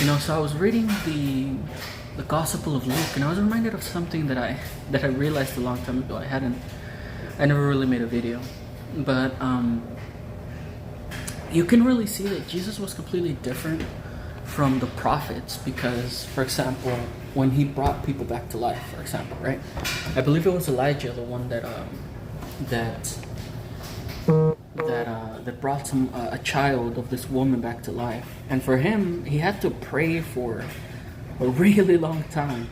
So I was reading the Gospel of Luke, and I was reminded of something that I realized a long time ago. I never really made a video, but you can really see that Jesus was completely different from the prophets, because, for example, when he brought people back to life, for example, right? I believe it was Elijah, the one that brought a child of this woman back to life, and for him, he had to pray for a really long time,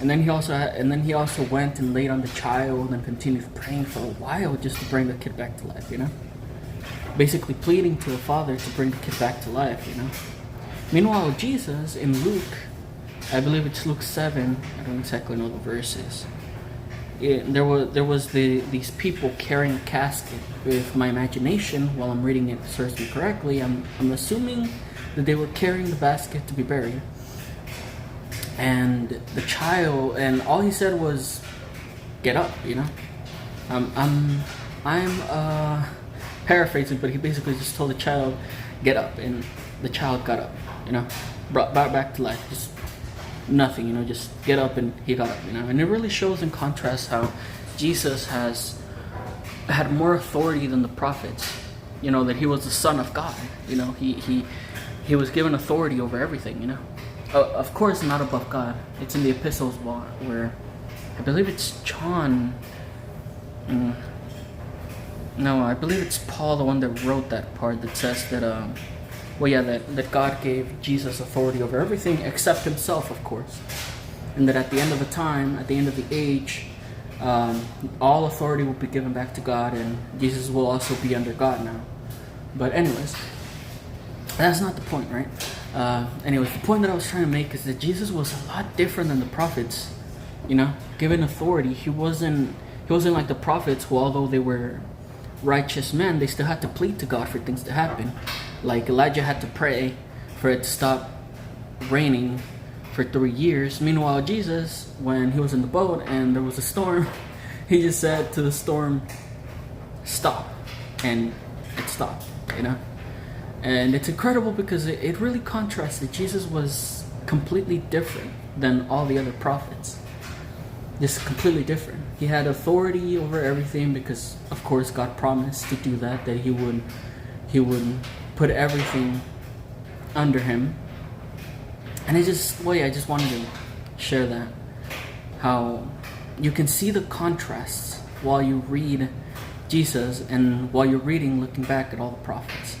and then he also went and laid on the child and continued praying for a while just to bring the kid back to life. Basically pleading to the Father to bring the kid back to life. Meanwhile, Jesus in Luke, I believe it's Luke 7. I don't exactly know the verses. There was these people carrying a casket. With my imagination, while I'm reading it, serves me correctly, I'm assuming that they were carrying the basket to be buried. And the child, and all he said was, "Get up," I'm paraphrasing, but he basically just told the child, "Get up," and the child got up. Brought back to life. Just nothing, just get up, and he got up. And it really shows in contrast how Jesus had more authority than the prophets. That he was the Son of God. He was given authority over everything. Of course, not above God. It's in the epistles where I believe it's John. No, I believe it's Paul, the one that wrote that part that says that that God gave Jesus authority over everything except himself, of course. And that at the end of the time, at the end of the age, all authority will be given back to God, and Jesus will also be under God now. But anyways, that's not the point, right? Anyways, the point that I was trying to make is that Jesus was a lot different than the prophets. Given authority, he wasn't like the prophets, who, although they were righteous men, they still had to plead to God for things to happen. Like Elijah had to pray for it to stop raining for 3 years. Meanwhile, Jesus, when he was in the boat and there was a storm, he just said to the storm, "Stop," and it stopped. And it's incredible because it really contrasts that Jesus was completely different than all the other prophets. Just completely different. He had authority over everything because, of course, God promised to do that he would put everything under him. And I just wanted to share that. How you can see the contrasts while you read Jesus and while you're reading, looking back at all the prophets,